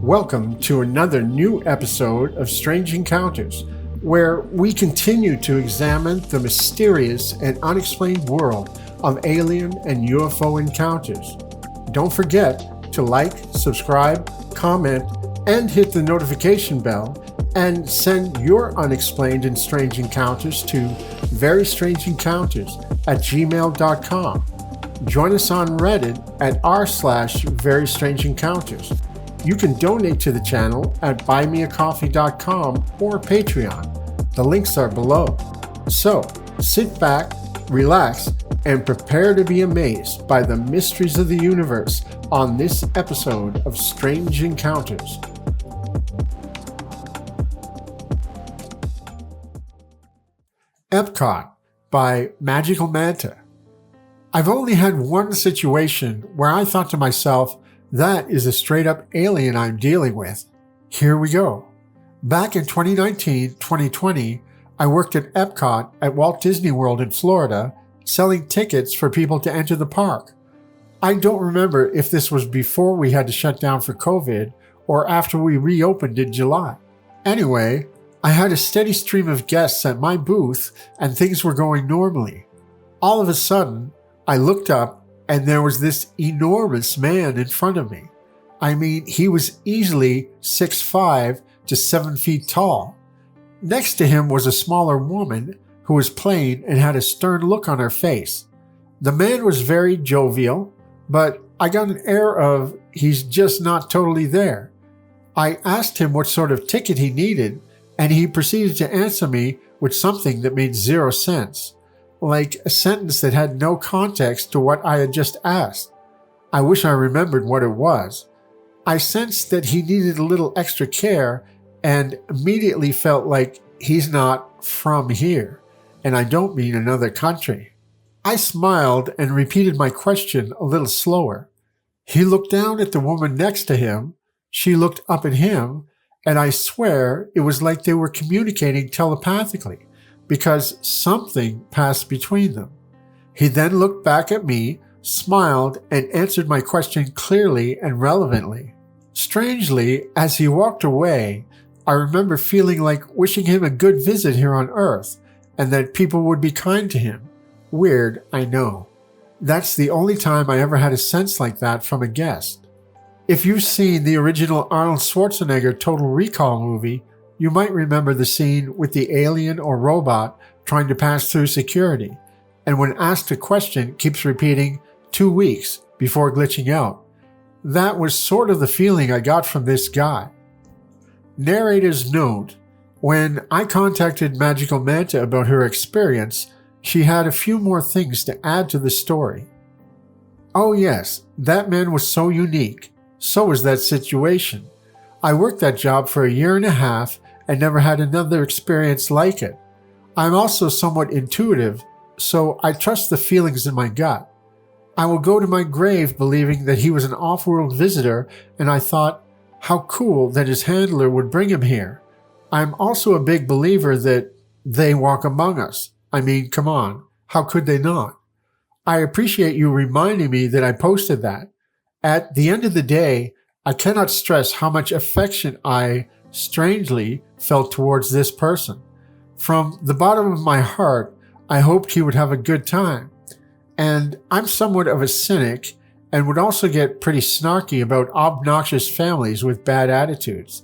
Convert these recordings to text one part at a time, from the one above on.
Welcome to another new episode of Strange Encounters, where we continue to examine the mysterious and unexplained world of alien and UFO encounters. Don't forget to like, subscribe, comment, and hit the notification bell, and send your unexplained and strange encounters to verystrangeencounters@gmail.com. Join us on Reddit at r/verystrangeencounters. You can donate to the channel at buymeacoffee.com or Patreon. The links are below. So, sit back, relax, and prepare to be amazed by the mysteries of the universe on this episode of Strange Encounters. Epcot by Magical Manta. I've only had one situation where I thought to myself, that is a straight-up alien I'm dealing with. Here we go. Back in 2019-2020, I worked at Epcot at Walt Disney World in Florida, selling tickets for people to enter the park. I don't remember if this was before we had to shut down for COVID or after we reopened in July. Anyway, I had a steady stream of guests at my booth and things were going normally. All of a sudden, I looked up and there was this enormous man in front of me. I mean, he was easily 6'5" to 7 feet tall. Next to him was a smaller woman who was plain and had a stern look on her face. The man was very jovial, but I got an air of he's just not totally there. I asked him what sort of ticket he needed, and he proceeded to answer me with something that made zero sense. Like a sentence that had no context to what I had just asked. I wish I remembered what it was. I sensed that he needed a little extra care and immediately felt like he's not from here, and I don't mean another country. I smiled and repeated my question a little slower. He looked down at the woman next to him, she looked up at him, and I swear it was like they were communicating telepathically, because something passed between them. He then looked back at me, smiled, and answered my question clearly and relevantly. Strangely, as he walked away, I remember feeling like wishing him a good visit here on Earth, and that people would be kind to him. Weird, I know. That's the only time I ever had a sense like that from a guest. If you've seen the original Arnold Schwarzenegger Total Recall movie, you might remember the scene with the alien or robot trying to pass through security, and when asked a question keeps repeating 2 weeks before glitching out. That was sort of the feeling I got from this guy. Narrator's note: when I contacted Magical Manta about her experience, she had a few more things to add to the story. Oh yes, that man was so unique. So was that situation. I worked that job for a year and a half and never had another experience like it. I'm also somewhat intuitive, so I trust the feelings in my gut. I will go to my grave believing that he was an off-world visitor, and I thought, how cool that his handler would bring him here. I'm also a big believer that they walk among us. I mean, come on, how could they not? I appreciate you reminding me that I posted that. At the end of the day, I cannot stress how much affection I, strangely, felt towards this person. From the bottom of my heart, I hoped he would have a good time. And I'm somewhat of a cynic and would also get pretty snarky about obnoxious families with bad attitudes.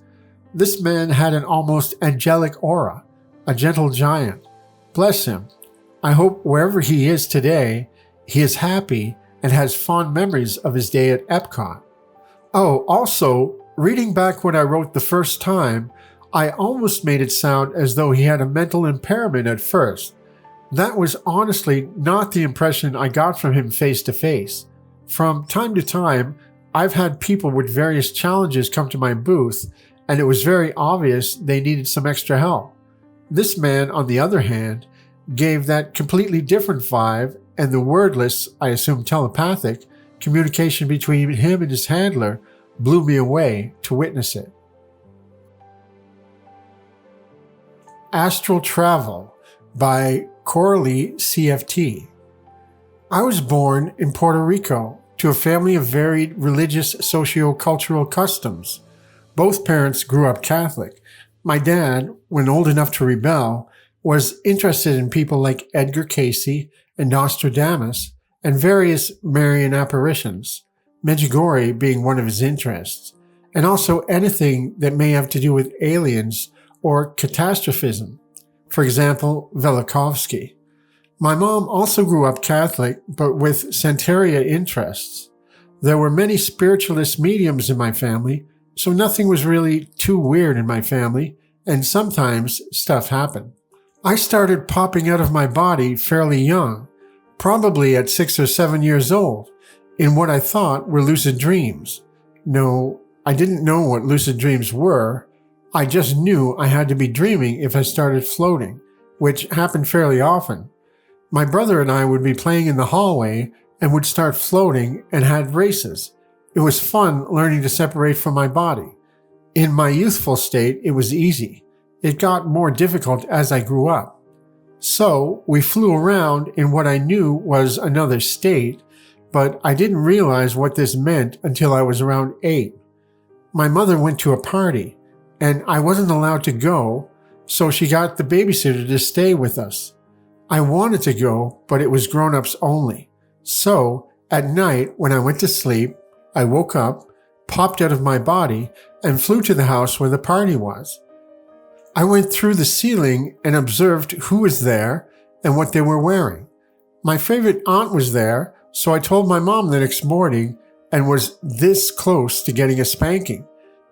This man had an almost angelic aura, a gentle giant. Bless him. I hope wherever he is today, he is happy and has fond memories of his day at Epcot. Oh, also, reading back what I wrote the first time, I almost made it sound as though he had a mental impairment at first. That was honestly not the impression I got from him face to face. From time to time, I've had people with various challenges come to my booth, and it was very obvious they needed some extra help. This man, on the other hand, gave that completely different vibe, and the wordless, I assume telepathic, communication between him and his handler blew me away to witness it. Astral Travel by Coralie CFT. I was born in Puerto Rico to a family of varied religious socio-cultural customs. Both parents grew up Catholic. My dad, when old enough to rebel, was interested in people like Edgar Cayce and Nostradamus and various Marian apparitions, Medjugorje being one of his interests, and also anything that may have to do with aliens or catastrophism. For example, Velikovsky. My mom also grew up Catholic, but with Santeria interests. There were many spiritualist mediums in my family, so nothing was really too weird in my family, and sometimes stuff happened. I started popping out of my body fairly young, probably at 6 or 7 years old, in what I thought were lucid dreams. No, I didn't know what lucid dreams were. I just knew I had to be dreaming if I started floating, which happened fairly often. My brother and I would be playing in the hallway and would start floating and had races. It was fun learning to separate from my body. In my youthful state, it was easy. It got more difficult as I grew up. So we flew around in what I knew was another state, but I didn't realize what this meant until I was around 8. My mother went to a party, and I wasn't allowed to go, so she got the babysitter to stay with us. I wanted to go, but it was grown-ups only. So, at night, when I went to sleep, I woke up, popped out of my body, and flew to the house where the party was. I went through the ceiling and observed who was there and what they were wearing. My favorite aunt was there, so I told my mom the next morning and was this close to getting a spanking,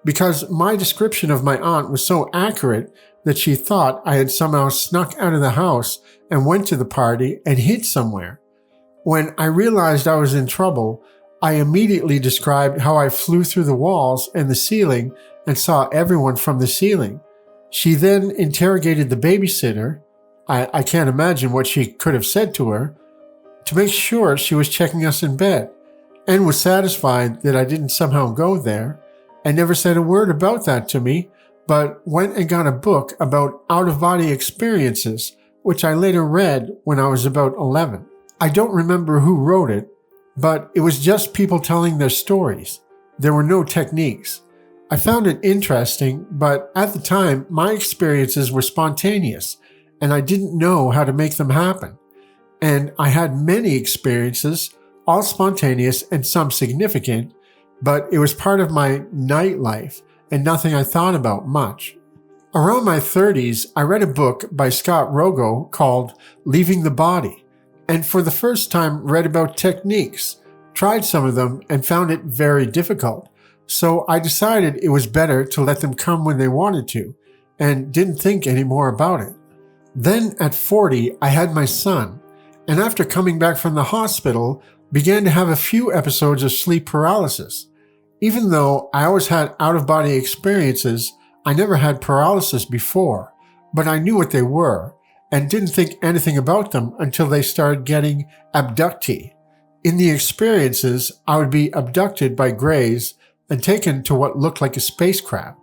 because my description of my aunt was so accurate that she thought I had somehow snuck out of the house and went to the party and hid somewhere. When I realized I was in trouble, I immediately described how I flew through the walls and the ceiling and saw everyone from the ceiling. She then interrogated the babysitter, I can't imagine what she could have said to her, to make sure she was checking us in bed, and was satisfied that I didn't somehow go there, and never said a word about that to me, but went and got a book about out-of-body experiences, which I later read when I was about 11. I don't remember who wrote it, but it was just people telling their stories. There were no techniques. I found it interesting, but at the time, my experiences were spontaneous, and I didn't know how to make them happen. And I had many experiences, all spontaneous and some significant, but it was part of my nightlife and nothing I thought about much. Around my 30s, I read a book by Scott Rogo called Leaving the Body, and for the first time read about techniques, tried some of them, and found it very difficult. So I decided it was better to let them come when they wanted to, and didn't think any more about it. Then at 40, I had my son, and after coming back from the hospital, began to have a few episodes of sleep paralysis. Even though I always had out-of-body experiences, I never had paralysis before, but I knew what they were, and didn't think anything about them until they started getting abductee. In the experiences, I would be abducted by greys and taken to what looked like a spacecraft.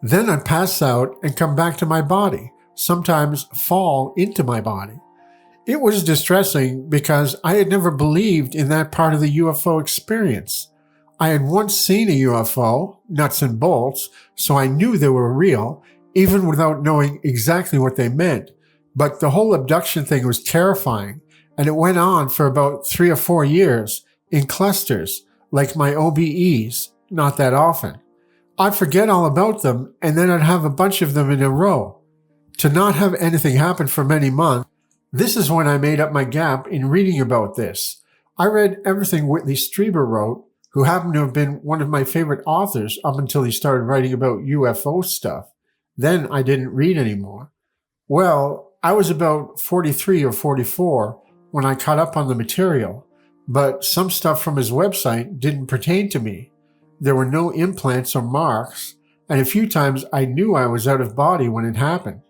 Then I'd pass out and come back to my body, sometimes fall into my body. It was distressing because I had never believed in that part of the UFO experience. I had once seen a UFO, nuts and bolts, so I knew they were real, even without knowing exactly what they meant. But the whole abduction thing was terrifying, and it went on for about 3 or 4 years, in clusters, like my OBEs, not that often. I'd forget all about them, and then I'd have a bunch of them in a row. To not have anything happen for many months, this is when I made up my gap in reading about this. I read everything Whitley Strieber wrote, who happened to have been one of my favorite authors up until he started writing about UFO stuff. Then I didn't read anymore. Well, I was about 43 or 44 when I caught up on the material, but some stuff from his website didn't pertain to me. There were no implants or marks, and a few times I knew I was out of body when it happened.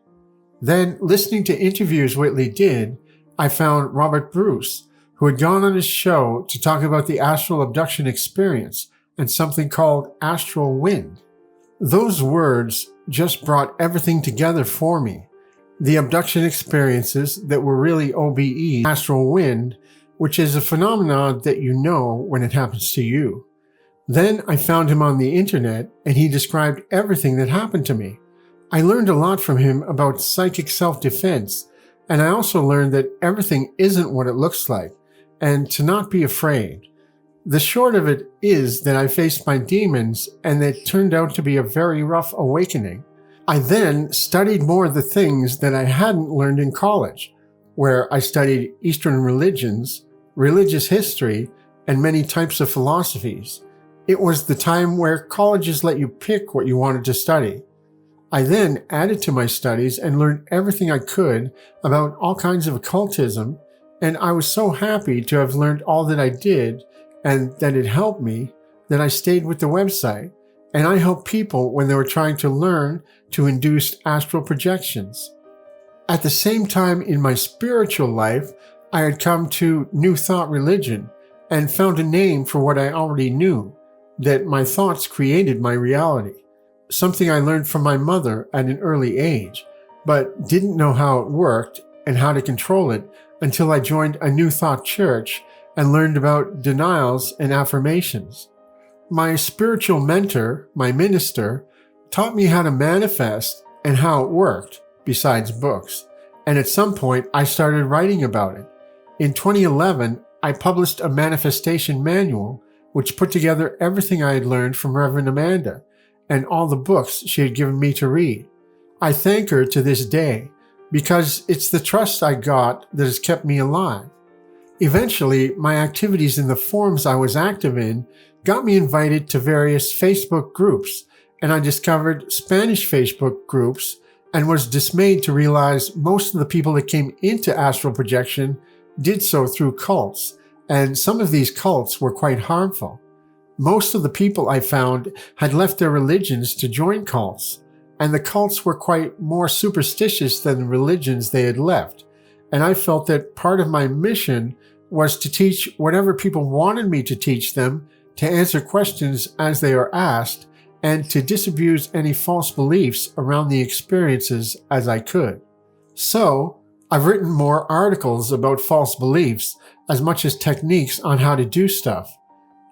Then, listening to interviews Whitley did, I found Robert Bruce, who had gone on his show to talk about the astral abduction experience and something called astral wind. Those words just brought everything together for me. The abduction experiences that were really OBE, astral wind, which is a phenomenon that you know when it happens to you. Then I found him on the internet and he described everything that happened to me. I learned a lot from him about psychic self-defense, and I also learned that everything isn't what it looks like, and to not be afraid. The short of it is that I faced my demons and it turned out to be a very rough awakening. I then studied more of the things that I hadn't learned in college, where I studied Eastern religions, religious history, and many types of philosophies. It was the time where colleges let you pick what you wanted to study. I then added to my studies and learned everything I could about all kinds of occultism, and I was so happy to have learned all that I did and that it helped me that I stayed with the website, and I helped people when they were trying to learn to induce astral projections. At the same time in my spiritual life, I had come to New Thought religion and found a name for what I already knew, that my thoughts created my reality. Something I learned from my mother at an early age, but didn't know how it worked and how to control it until I joined a New Thought church and learned about denials and affirmations. My spiritual mentor, my minister, taught me how to manifest and how it worked, besides books, and at some point I started writing about it. In 2011, I published a manifestation manual which put together everything I had learned from Reverend Amanda and all the books she had given me to read. I thank her to this day because it's the trust I got that has kept me alive. Eventually, my activities in the forums I was active in got me invited to various Facebook groups, and I discovered Spanish Facebook groups and was dismayed to realize most of the people that came into astral projection did so through cults, and some of these cults were quite harmful. Most of the people I found had left their religions to join cults, and the cults were quite more superstitious than the religions they had left, and I felt that part of my mission was to teach whatever people wanted me to teach them, to answer questions as they are asked, and to disabuse any false beliefs around the experiences as I could. So, I've written more articles about false beliefs as much as techniques on how to do stuff.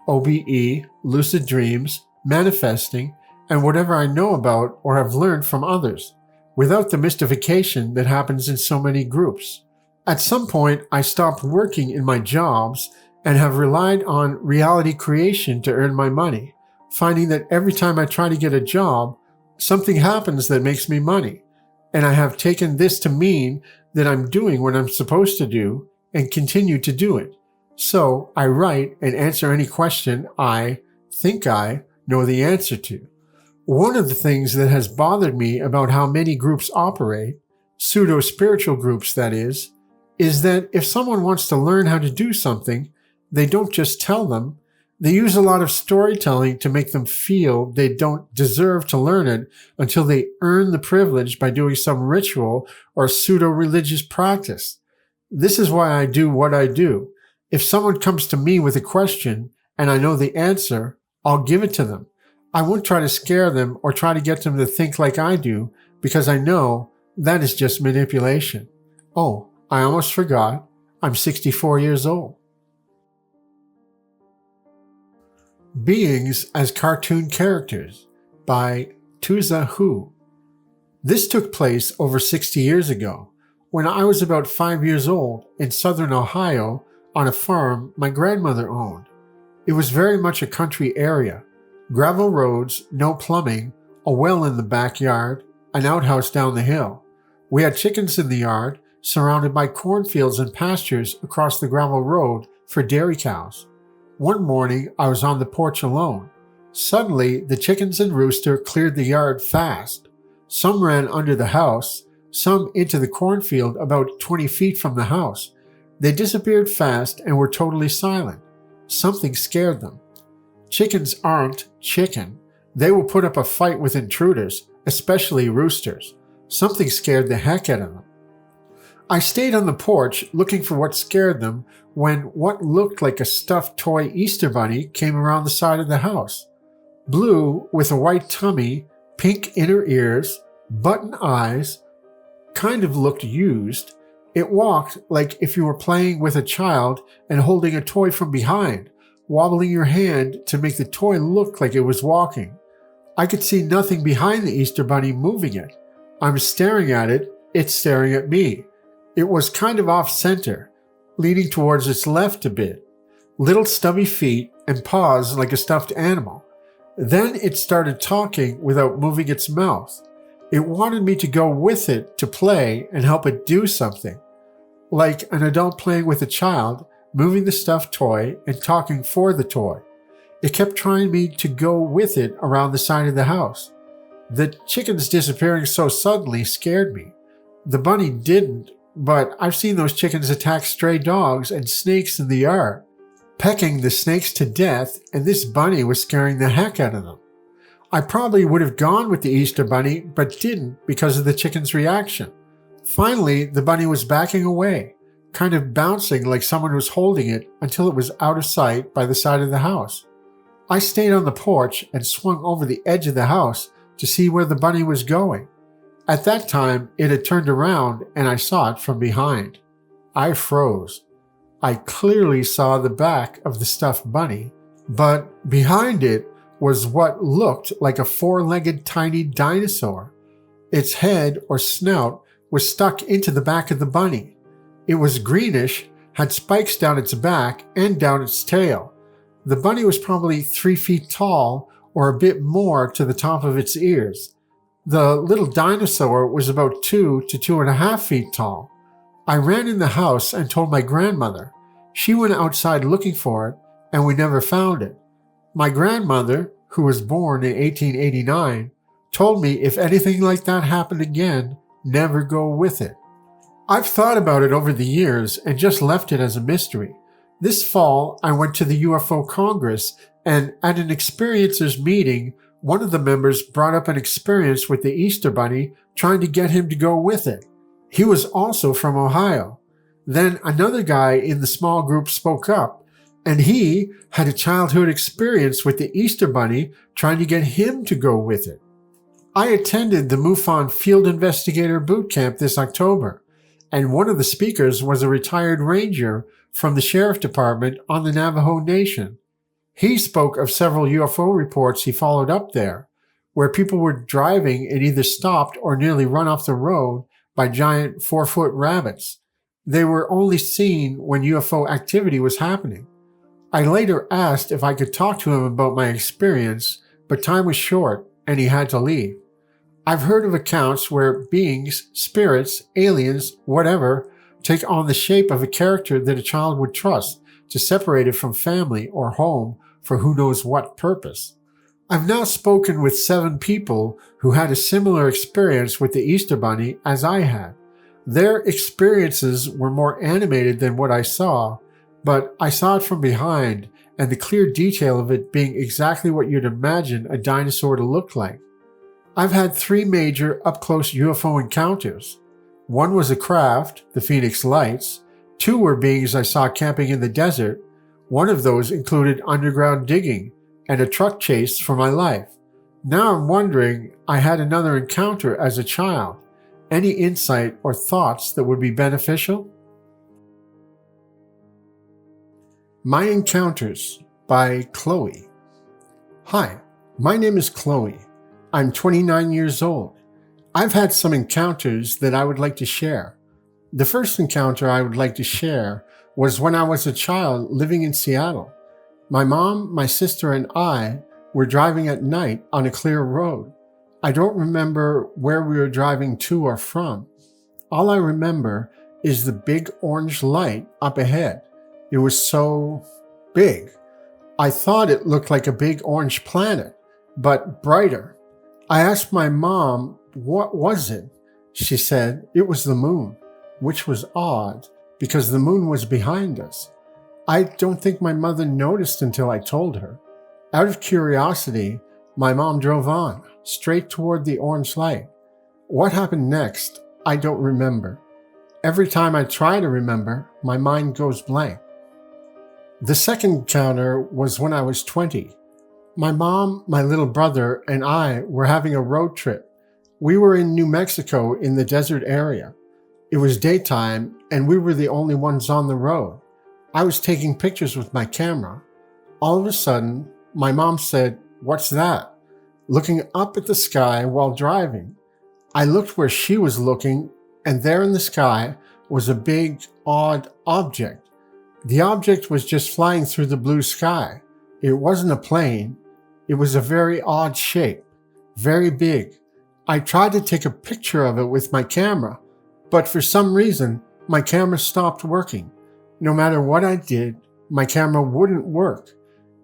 OBE, lucid dreams, manifesting, and whatever I know about or have learned from others, without the mystification that happens in so many groups. At some point, I stopped working in my jobs and have relied on reality creation to earn my money, finding that every time I try to get a job, something happens that makes me money, and I have taken this to mean that I'm doing what I'm supposed to do and continue to do it. So I write and answer any question I think I know the answer to. One of the things that has bothered me about how many groups operate, pseudo-spiritual groups that is that if someone wants to learn how to do something, they don't just tell them. They use a lot of storytelling to make them feel they don't deserve to learn it until they earn the privilege by doing some ritual or pseudo-religious practice. This is why I do what I do. If someone comes to me with a question and I know the answer, I'll give it to them. I won't try to scare them or try to get them to think like I do because I know that is just manipulation. Oh, I almost forgot. I'm 64 years old. Beings as Cartoon Characters by Tuza Hu. This took place over 60 years ago when I was about 5 years old in southern Ohio on a farm my grandmother owned. It was very much a country area. Gravel roads, no plumbing, a well in the backyard, an outhouse down the hill. We had chickens in the yard, surrounded by cornfields and pastures across the gravel road for dairy cows. One morning, I was on the porch alone. Suddenly, the chickens and rooster cleared the yard fast. Some ran under the house, some into the cornfield about 20 feet from the house. They disappeared fast and were totally silent. Something scared them. Chickens aren't chicken. They will put up a fight with intruders, especially roosters. Something scared the heck out of them. I stayed on the porch looking for what scared them when what looked like a stuffed toy Easter bunny came around the side of the house. Blue with a white tummy, pink inner ears, button eyes, kind of looked used. It walked like if you were playing with a child and holding a toy from behind, wobbling your hand to make the toy look like it was walking. I could see nothing behind the Easter Bunny moving it. I'm staring at it, it's staring at me. It was kind of off-center, leaning towards its left a bit. Little stubby feet and paws like a stuffed animal. Then it started talking without moving its mouth. It wanted me to go with it to play and help it do something. Like an adult playing with a child, moving the stuffed toy and talking for the toy. It kept trying me to go with it around the side of the house. The chickens disappearing so suddenly scared me. The bunny didn't, but I've seen those chickens attack stray dogs and snakes in the yard, pecking the snakes to death, and this bunny was scaring the heck out of them. I probably would have gone with the Easter Bunny, but didn't because of the chicken's reaction. Finally, the bunny was backing away, kind of bouncing like someone was holding it until it was out of sight by the side of the house. I stayed on the porch and swung over the edge of the house to see where the bunny was going. At that time, it had turned around and I saw it from behind. I froze. I clearly saw the back of the stuffed bunny, but behind it was what looked like a four-legged tiny dinosaur. Its head or snout was stuck into the back of the bunny. It was greenish, had spikes down its back and down its tail. The bunny was probably 3 feet tall or a bit more to the top of its ears. The little dinosaur was about 2 to 2.5 feet tall. I ran in the house and told my grandmother. She went outside looking for it, and we never found it. My grandmother, who was born in 1889, told me if anything like that happened again, never go with it. I've thought about it over the years and just left it as a mystery. This fall, I went to the UFO Congress, and at an experiencers meeting, one of the members brought up an experience with the Easter Bunny, trying to get him to go with it. He was also from Ohio. Then another guy in the small group spoke up, and he had a childhood experience with the Easter Bunny, trying to get him to go with it. I attended the MUFON Field Investigator Boot Camp this October, and one of the speakers was a retired ranger from the Sheriff Department on the Navajo Nation. He spoke of several UFO reports he followed up there, where people were driving and either stopped or nearly run off the road by giant 4-foot rabbits. They were only seen when UFO activity was happening. I later asked if I could talk to him about my experience, but time was short and he had to leave. I've heard of accounts where beings, spirits, aliens, whatever, take on the shape of a character that a child would trust to separate it from family or home for who knows what purpose. I've now spoken with 7 people who had a similar experience with the Easter Bunny as I had. Their experiences were more animated than what I saw, but I saw it from behind and the clear detail of it being exactly what you'd imagine a dinosaur to look like. I've had 3 major up-close UFO encounters. One was a craft, the Phoenix Lights. 2 were beings I saw camping in the desert. One of those included underground digging and a truck chase for my life. Now I'm wondering, I had another encounter as a child. Any insight or thoughts that would be beneficial? My Encounters by Chloe. Hi, my name is Chloe. I'm 29 years old. I've had some encounters that I would like to share. The first encounter I would like to share was when I was a child living in Seattle. My mom, my sister, and I were driving at night on a clear road. I don't remember where we were driving to or from. All I remember is the big orange light up ahead. It was so big. I thought it looked like a big orange planet, but brighter. I asked my mom, what was it? She said it was the moon, which was odd because the moon was behind us. I don't think my mother noticed until I told her. Out of curiosity, my mom drove on, straight toward the orange light. What happened next, I don't remember. Every time I try to remember, my mind goes blank. The second encounter was when I was 20. My mom, my little brother, and I were having a road trip. We were in New Mexico in the desert area. It was daytime, and we were the only ones on the road. I was taking pictures with my camera. All of a sudden, my mom said, "What's that?" looking up at the sky while driving. I looked where she was looking, and there in the sky was a big, odd object. The object was just flying through the blue sky. It wasn't a plane. It was a very odd shape, very big. I tried to take a picture of it with my camera, but for some reason, my camera stopped working. No matter what I did, my camera wouldn't work.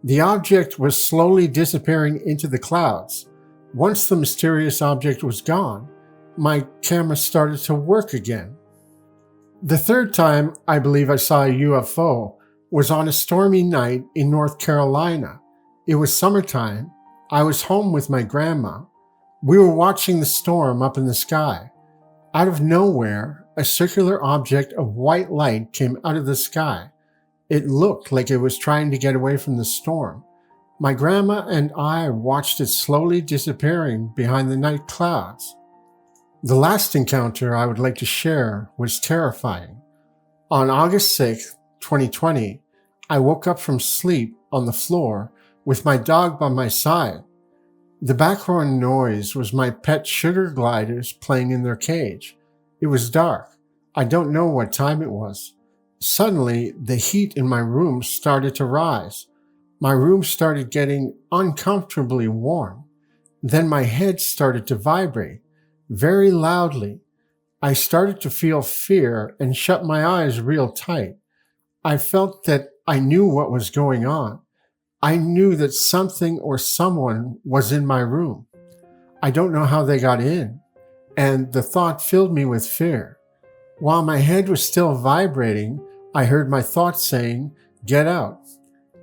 The object was slowly disappearing into the clouds. Once the mysterious object was gone, my camera started to work again. The third time I believe I saw a UFO was on a stormy night in North Carolina. It was summertime. I was home with my grandma. We were watching the storm up in the sky. Out of nowhere, a circular object of white light came out of the sky. It looked like it was trying to get away from the storm. My grandma and I watched it slowly disappearing behind the night clouds. The last encounter I would like to share was terrifying. On August 6, 2020, I woke up from sleep on the floor with my dog by my side. The background noise was my pet sugar gliders playing in their cage. It was dark. I don't know what time it was. Suddenly, the heat in my room started to rise. My room started getting uncomfortably warm. Then my head started to vibrate very loudly. I started to feel fear and shut my eyes real tight. I felt that I knew what was going on. I knew that something or someone was in my room. I don't know how they got in, and the thought filled me with fear. While my head was still vibrating, I heard my thoughts saying, "Get out,"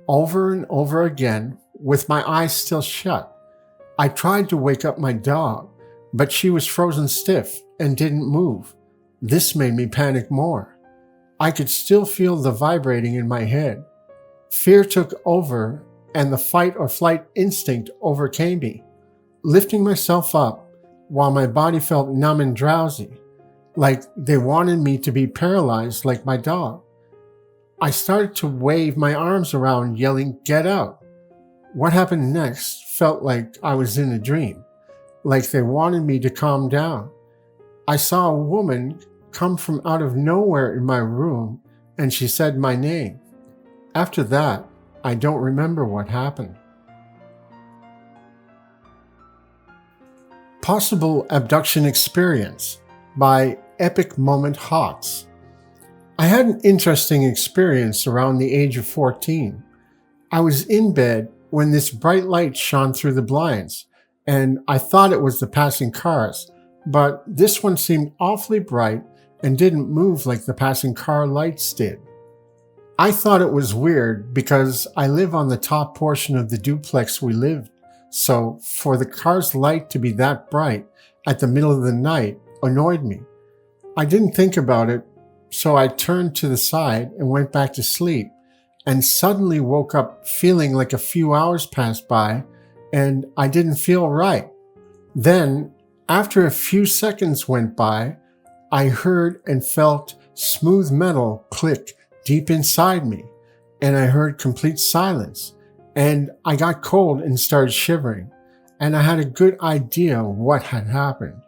over and over again with my eyes still shut. I tried to wake up my dog, but she was frozen stiff and didn't move. This made me panic more. I could still feel the vibrating in my head. Fear took over, and the fight or flight instinct overcame me, lifting myself up while my body felt numb and drowsy, like they wanted me to be paralyzed like my dog. I started to wave my arms around, yelling, "Get out." What happened next felt like I was in a dream, like they wanted me to calm down. I saw a woman come from out of nowhere in my room, and she said my name. After that, I don't remember what happened. Possible Abduction Experience by Epic Moment Hawks. I had an interesting experience around the age of 14. I was in bed when this bright light shone through the blinds, and I thought it was the passing cars, but this one seemed awfully bright and didn't move like the passing car lights did. I thought it was weird because I live on the top portion of the duplex we lived, so for the car's light to be that bright at the middle of the night annoyed me. I didn't think about it, so I turned to the side and went back to sleep, and suddenly woke up feeling like a few hours passed by and I didn't feel right. Then, after a few seconds went by, I heard and felt smooth metal click deep inside me, and I heard complete silence, and I got cold and started shivering, and I had a good idea what had happened.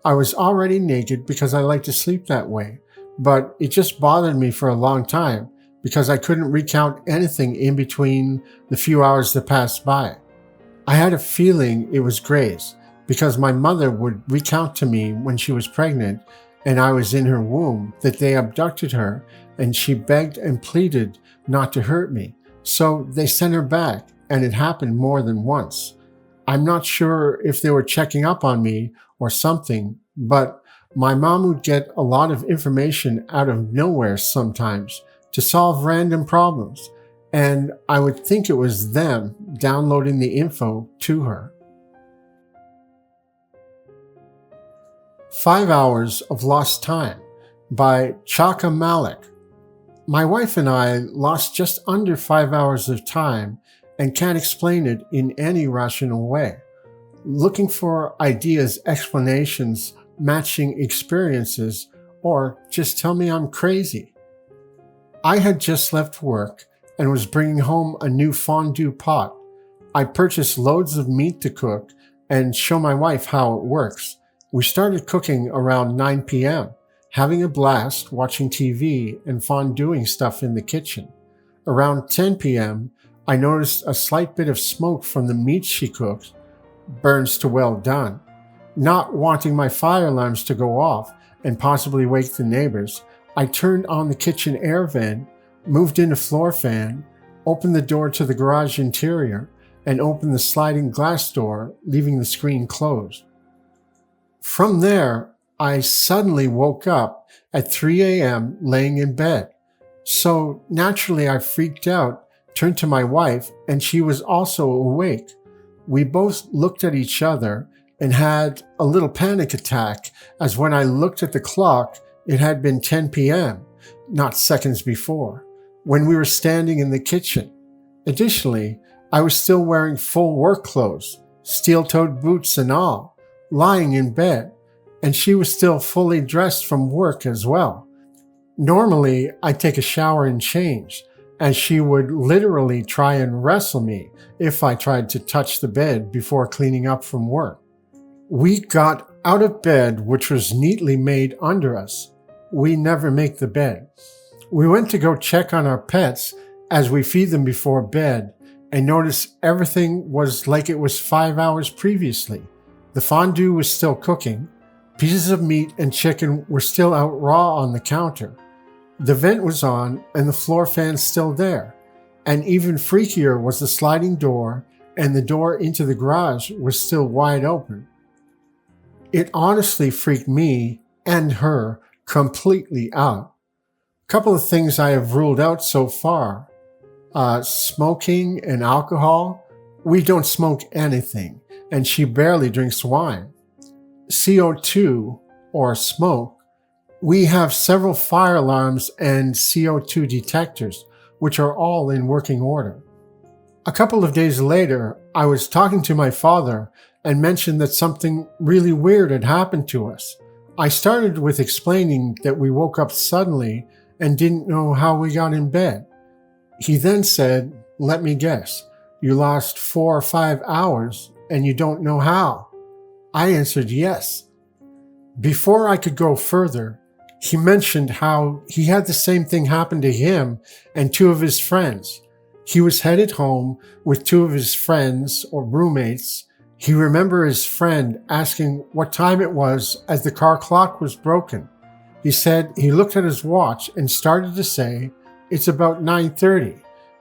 I was already naked because I like to sleep that way, but it just bothered me for a long time because I couldn't recount anything in between the few hours that passed by. I had a feeling it was Grace because my mother would recount to me when she was pregnant and I was in her womb that they abducted her, and she begged and pleaded not to hurt me. So they sent her back, and it happened more than once. I'm not sure if they were checking up on me or something, but my mom would get a lot of information out of nowhere sometimes to solve random problems, and I would think it was them downloading the info to her. 5 Hours of Lost Time by Chaka Malik. My wife and I lost just under 5 hours of time and can't explain it in any rational way. Looking for ideas, explanations, matching experiences, or just tell me I'm crazy. I had just left work and was bringing home a new fondue pot. I purchased loads of meat to cook and show my wife how it works. We started cooking around 9 p.m., having a blast watching TV and fondueing stuff in the kitchen. Around 10 p.m., I noticed a slight bit of smoke from the meat she cooked, burns to well done. Not wanting my fire alarms to go off and possibly wake the neighbors, I turned on the kitchen air vent, moved in a floor fan, opened the door to the garage interior, and opened the sliding glass door, leaving the screen closed. From there, I suddenly woke up at 3 a.m. laying in bed. So naturally I freaked out, turned to my wife, and she was also awake. We both looked at each other and had a little panic attack, as when I looked at the clock, it had been 10 p.m., not seconds before, when we were standing in the kitchen. Additionally, I was still wearing full work clothes, steel-toed boots and all, lying in bed, and she was still fully dressed from work as well. Normally, I'd take a shower and change, as she would literally try and wrestle me if I tried to touch the bed before cleaning up from work. We got out of bed, which was neatly made under us. We never make the bed. We went to go check on our pets as we feed them before bed and noticed everything was like it was 5 hours previously. The fondue was still cooking. Pieces of meat and chicken were still out raw on the counter. The vent was on and the floor fan still there. And even freakier was the sliding door, and the door into the garage was still wide open. It honestly freaked me and her completely out. A couple of things I have ruled out so far. Smoking and alcohol. We don't smoke anything, and she barely drinks wine. CO2, or smoke. We have several fire alarms and CO2 detectors, which are all in working order. A couple of days later, I was talking to my father and mentioned that something really weird had happened to us. I started with explaining that we woke up suddenly and didn't know how we got in bed. He then said, "Let me guess, you lost 4 or 5 hours and you don't know how?" I answered yes. Before I could go further, he mentioned how he had the same thing happen to him and 2 of his friends. He was headed home with 2 of his friends or roommates. He remembered his friend asking what time it was as the car clock was broken. He said he looked at his watch and started to say, "It's about 9:30,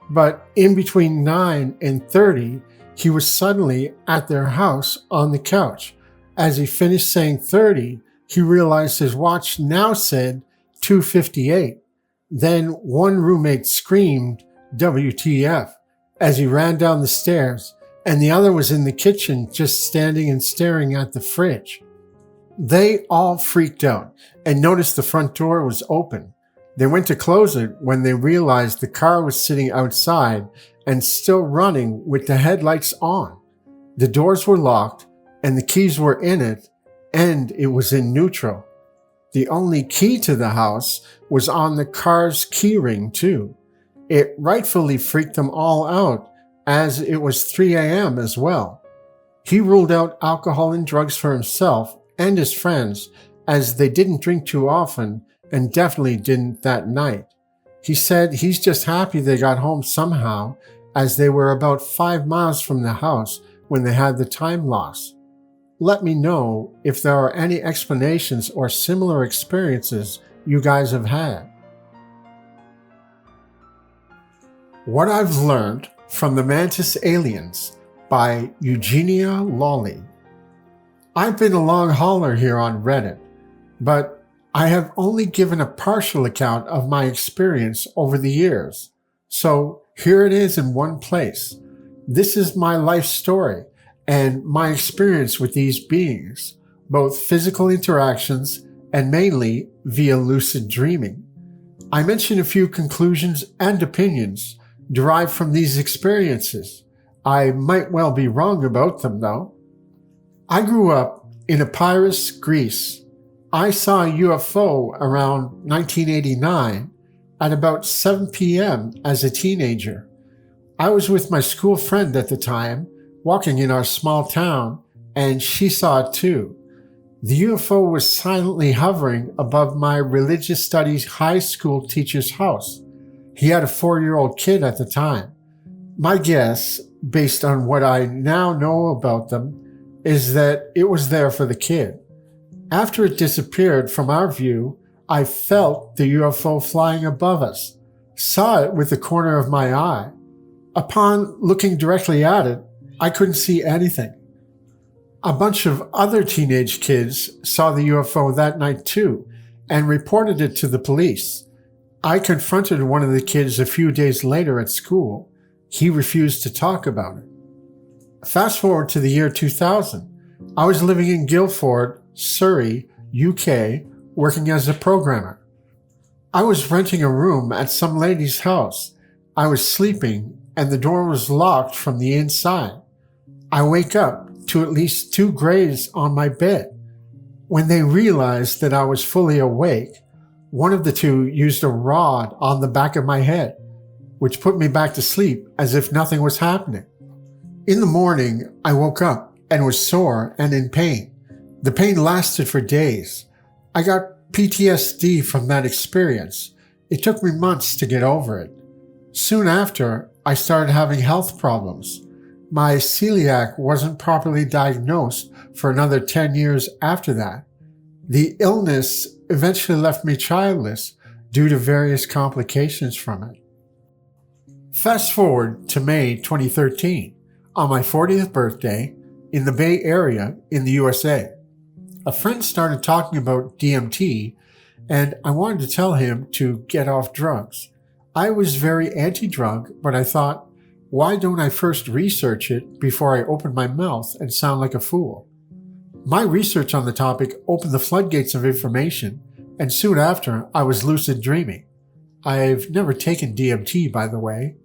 but in between 9 and 30, he was suddenly at their house on the couch. As he finished saying 30, he realized his watch now said 2:58. Then one roommate screamed, "WTF," as he ran down the stairs, and the other was in the kitchen just standing and staring at the fridge. They all freaked out and noticed the front door was open. They went to close it when they realized the car was sitting outside and still running with the headlights on. The doors were locked and the keys were in it, and it was in neutral. The only key to the house was on the car's key ring too. It rightfully freaked them all out, as it was 3 a.m. as well. He ruled out alcohol and drugs for himself and his friends, as they didn't drink too often and definitely didn't that night. He said he's just happy they got home somehow, as they were about 5 miles from the house when they had the time loss. Let me know if there are any explanations or similar experiences you guys have had. What I've learned from the Mantis Aliens by Eugenia Lawley. I've been a long hauler here on Reddit, but I have only given a partial account of my experience over the years. So here it is in one place. This is my life story and my experience with these beings, both physical interactions and mainly via lucid dreaming. I mention a few conclusions and opinions derived from these experiences. I might well be wrong about them though. I grew up in Epirus, Greece. I saw a UFO around 1989 at about 7 p.m. as a teenager. I was with my school friend at the time, walking in our small town, and she saw it too. The UFO was silently hovering above my religious studies high school teacher's house. He had a 4-year-old kid at the time. My guess, based on what I now know about them, is that it was there for the kid. After it disappeared from our view, I felt the UFO flying above us, saw it with the corner of my eye. Upon looking directly at it, I couldn't see anything. A bunch of other teenage kids saw the UFO that night too and reported it to the police. I confronted one of the kids a few days later at school. He refused to talk about it. Fast forward to the year 2000. I was living in Guildford, Surrey, UK, working as a programmer. I was renting a room at some lady's house. I was sleeping and the door was locked from the inside. I wake up to at least 2 grays on my bed. When they realized that I was fully awake, one of the 2 used a rod on the back of my head, which put me back to sleep as if nothing was happening. In the morning, I woke up and was sore and in pain. The pain lasted for days. I got PTSD from that experience. It took me months to get over it. Soon after, I started having health problems. My celiac wasn't properly diagnosed for another 10 years after that. The illness eventually left me childless due to various complications from it. Fast forward to May 2013, on my 40th birthday, in the Bay Area in the USA. A friend started talking about DMT, and I wanted to tell him to get off drugs. I was very anti-drug, but I thought, why don't I first research it before I open my mouth and sound like a fool? My research on the topic opened the floodgates of information, and soon after, I was lucid dreaming. I've never taken DMT, by the way.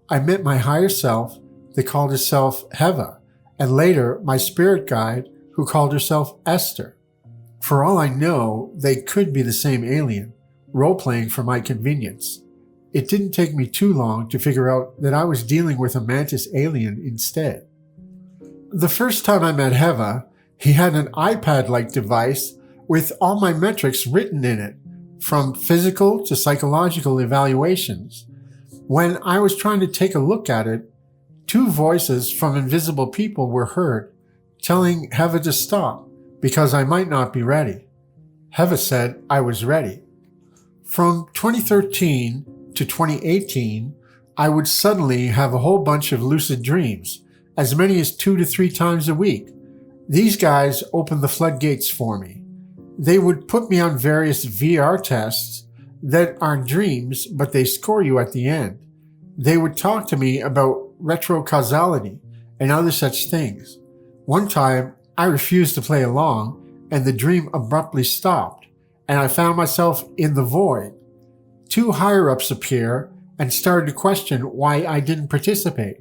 I met my higher self that called herself Heva, and later my spirit guide who called herself Esther. For all I know, they could be the same alien, role-playing for my convenience. It didn't take me too long to figure out that I was dealing with a Mantis alien instead. The first time I met Heva, he had an iPad-like device with all my metrics written in it, from physical to psychological evaluations. When I was trying to take a look at it, 2 voices from invisible people were heard, telling Heva to stop because I might not be ready. Heva said I was ready. From 2013 to 2018, I would suddenly have a whole bunch of lucid dreams, as many as 2 to 3 times a week. These guys opened the floodgates for me. They would put me on various VR tests that aren't dreams, but they score you at the end. They would talk to me about retrocausality and other such things. One time, I refused to play along, and the dream abruptly stopped, and I found myself in the void. 2 higher-ups appear and started to question why I didn't participate.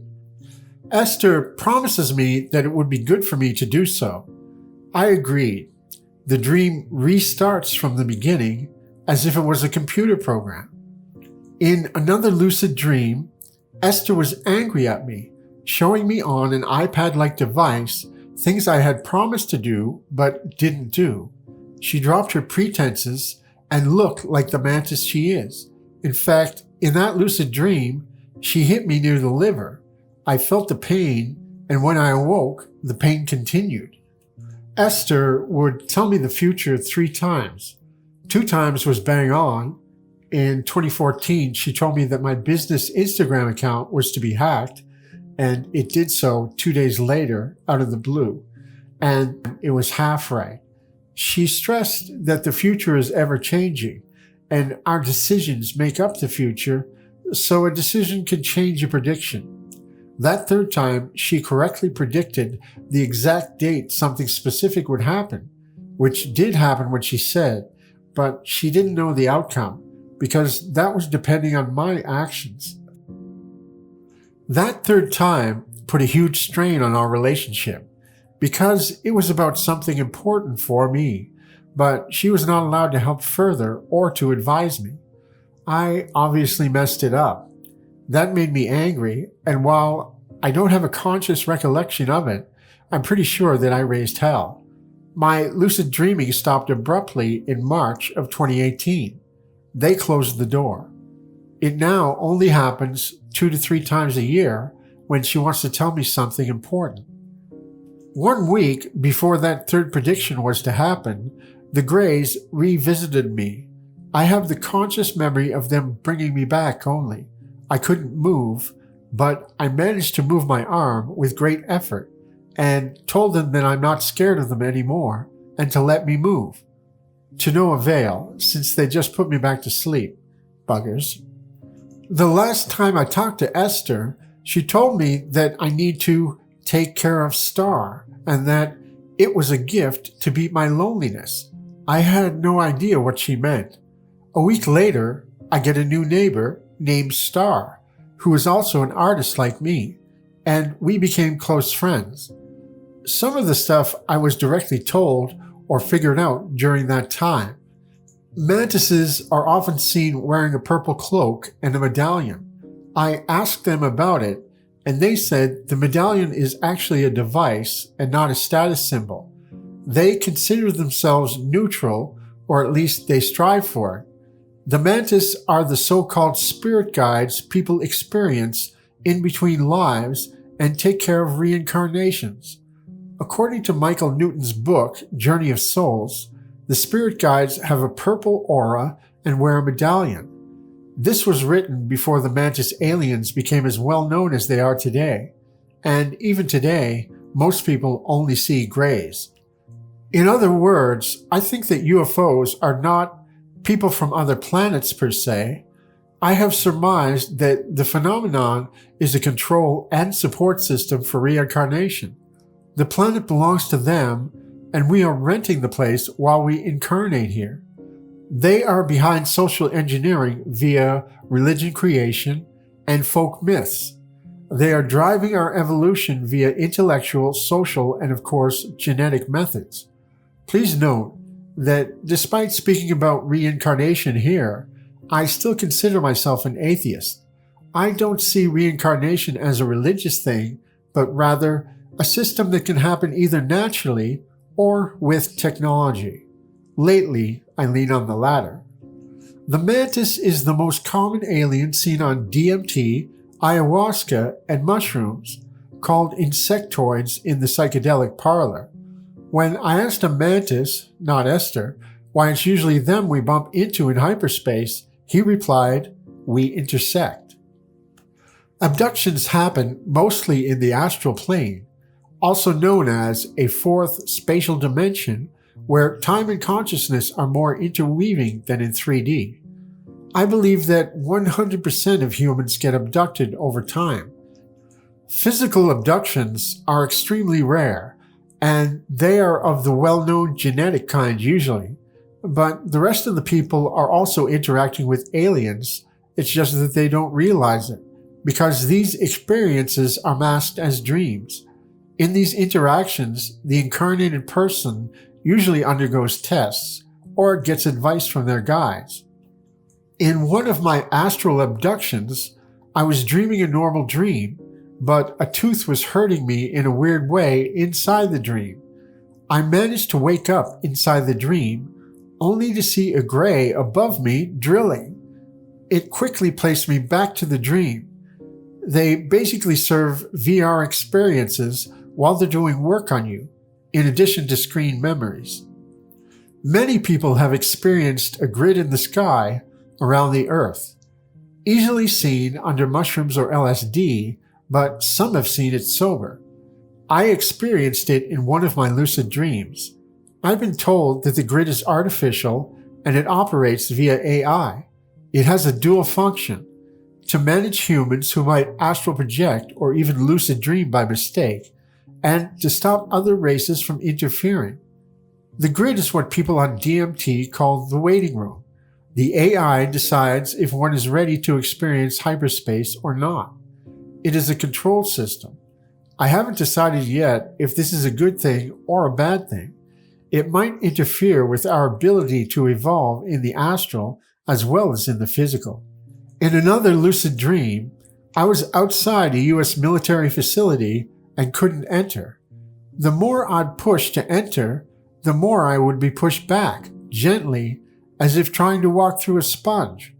Esther promises me that it would be good for me to do so. I agreed. The dream restarts from the beginning as if it was a computer program. In another lucid dream, Esther was angry at me, showing me on an iPad-like device things I had promised to do but didn't do. She dropped her pretenses and looked like the mantis she is. In fact, in that lucid dream, she hit me near the liver. I felt the pain, and when I awoke, the pain continued. Esther would tell me the future 3 times. 2 times was bang on. In 2014, she told me that my business Instagram account was to be hacked, and it did so 2 days later out of the blue, and it was half right. She stressed that the future is ever-changing, and our decisions make up the future, so a decision can change a prediction. That 3rd time, she correctly predicted the exact date something specific would happen, which did happen when she said, but she didn't know the outcome, because that was depending on my actions. That 3rd time put a huge strain on our relationship, because it was about something important for me, but she was not allowed to help further or to advise me. I obviously messed it up. That made me angry, and while I don't have a conscious recollection of it, I'm pretty sure that I raised hell. My lucid dreaming stopped abruptly in March of 2018. They closed the door. It now only happens 2 to 3 times a year when she wants to tell me something important. 1 week before that third prediction was to happen, the Greys revisited me. I have the conscious memory of them bringing me back only. I couldn't move, but I managed to move my arm with great effort and told them that I'm not scared of them anymore and to let me move. To no avail, since they just put me back to sleep. Buggers. The last time I talked to Esther, she told me that I need to take care of Star and that it was a gift to beat my loneliness. I had no idea what she meant. A week later, I get a new neighbor named Star, who is also an artist like me, and we became close friends. Some of the stuff I was directly told or figured out during that time. Mantises are often seen wearing a purple cloak and a medallion. I asked them about it, and they said the medallion is actually a device and not a status symbol. They consider themselves neutral, or at least they strive for it. The Mantis are the so-called spirit guides people experience in between lives and take care of reincarnations. According to Michael Newton's book, Journey of Souls, the spirit guides have a purple aura and wear a medallion. This was written before the Mantis Aliens became as well known as they are today, and even today, most people only see Greys. In other words, I think that UFOs are not people from other planets per se. I have surmised that the phenomenon is a control and support system for reincarnation. The planet belongs to them, and we are renting the place while we incarnate here. They are behind social engineering via religion creation and folk myths. They are driving our evolution via intellectual, social, and of course, genetic methods. Please note that despite speaking about reincarnation here, I still consider myself an atheist. I don't see reincarnation as a religious thing, but rather a system that can happen either naturally or with technology. Lately, I lean on the latter. The Mantis is the most common alien seen on DMT, ayahuasca, and mushrooms, called insectoids in the psychedelic parlor. When I asked a Mantis, not Esther, why it's usually them we bump into in hyperspace, he replied, "We intersect." Abductions happen mostly in the astral plane, also known as a fourth spatial dimension, where time and consciousness are more interweaving than in 3D. I believe that 100% of humans get abducted over time. Physical abductions are extremely rare, and they are of the well-known genetic kind usually, but the rest of the people are also interacting with aliens. It's just that they don't realize it, because these experiences are masked as dreams. In these interactions, the incarnated person usually undergoes tests or gets advice from their guides. In one of my astral abductions, I was dreaming a normal dream, but a tooth was hurting me in a weird way inside the dream. I managed to wake up inside the dream, only to see a Grey above me drilling. It quickly placed me back to the dream. They basically serve VR experiences while they're doing work on you, in addition to screen memories. Many people have experienced a grid in the sky around the Earth, easily seen under mushrooms or LSD, but some have seen it sober. I experienced it in one of my lucid dreams. I've been told that the grid is artificial and it operates via AI. It has a dual function: to manage humans who might astral project or even lucid dream by mistake, and to stop other races from interfering. The grid is what people on DMT call the waiting room. The AI decides if one is ready to experience hyperspace or not. It is a control system. I haven't decided yet if this is a good thing or a bad thing. It might interfere with our ability to evolve in the astral as well as in the physical. In another lucid dream, I was outside a US military facility and couldn't enter. The more I'd push to enter, the more I would be pushed back, gently, as if trying to walk through a sponge.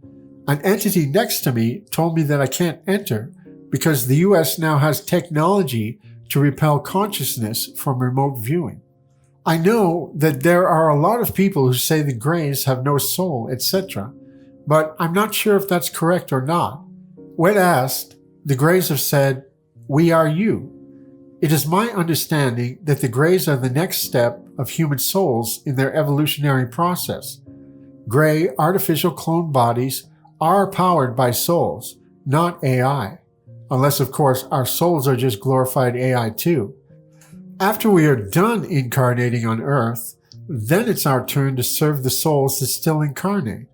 An entity next to me told me that I can't enter because the US now has technology to repel consciousness from remote viewing. I know that there are a lot of people who say the Greys have no soul, etc., but I'm not sure if that's correct or not. When asked, the Greys have said, "We are you." It is my understanding that the Greys are the next step of human souls in their evolutionary process. Grey artificial clone bodies are powered by souls, not AI. Unless, of course, our souls are just glorified AI too. After we are done incarnating on Earth, then it's our turn to serve the souls that still incarnate.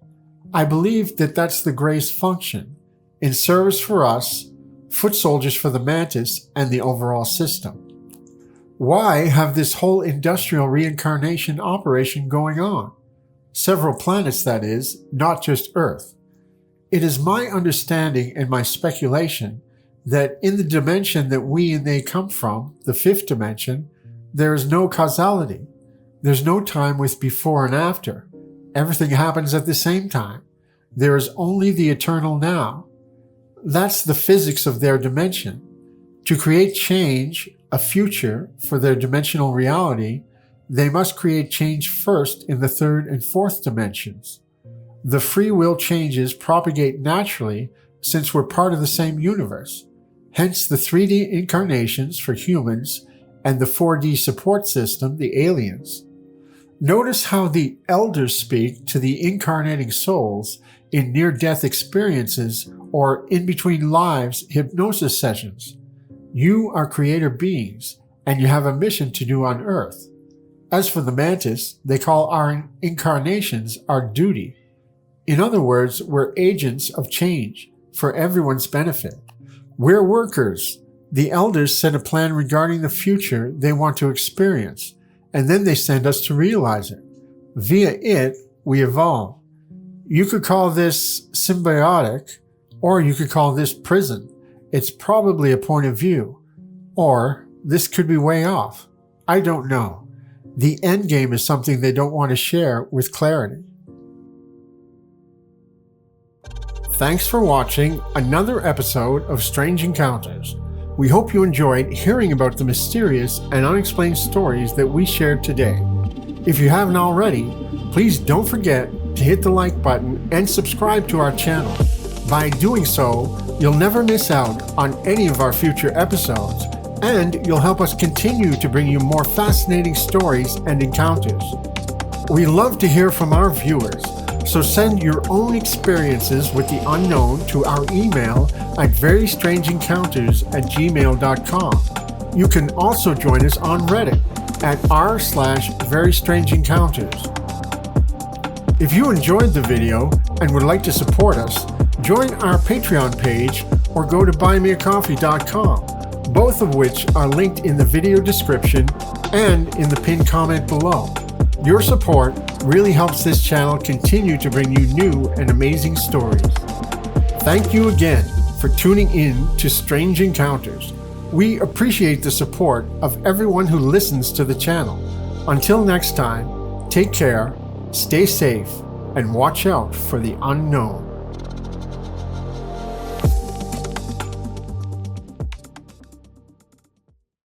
I believe that that's the Grey's function, in service for us, foot soldiers for the Mantis, and the overall system. Why have this whole industrial reincarnation operation going on? Several planets, that is, not just Earth. It is my understanding and my speculation that in the dimension that we and they come from, the fifth dimension, there is no causality. There's no time with before and after. Everything happens at the same time. There is only the eternal now. That's the physics of their dimension. To create change, a future for their dimensional reality, they must create change first in the third and fourth dimensions. The free will changes propagate naturally since we're part of the same universe. Hence the 3D incarnations for humans and the 4D support system, the aliens. Notice how the elders speak to the incarnating souls in near-death experiences or in-between lives hypnosis sessions. You are creator beings, and you have a mission to do on Earth. As for the Mantis, they call our incarnations our duty. In other words, we're agents of change for everyone's benefit. We're workers. The elders set a plan regarding the future they want to experience, and then they send us to realize it. Via it, we evolve. You could call this symbiotic, or you could call this prison. It's probably a point of view. Or this could be way off. I don't know. The end game is something they don't want to share with clarity. Thanks for watching another episode of Strange Encounters. We hope you enjoyed hearing about the mysterious and unexplained stories that we shared today. If you haven't already, please don't forget to hit the like button and subscribe to our channel. By doing so, you'll never miss out on any of our future episodes, and you'll help us continue to bring you more fascinating stories and encounters. We love to hear from our viewers, so send your own experiences with the unknown to our email at verystrangeencounters@gmail.com. You can also join us on Reddit at r/verystrangeencounters. If you enjoyed the video and would like to support us, join our Patreon page or go to buymeacoffee.com, both of which are linked in the video description and in the pinned comment below. Your support really helps this channel continue to bring you new and amazing stories. Thank you again for tuning in to Strange Encounters. We appreciate the support of everyone who listens to the channel. Until next time, take care, stay safe, and watch out for the unknown.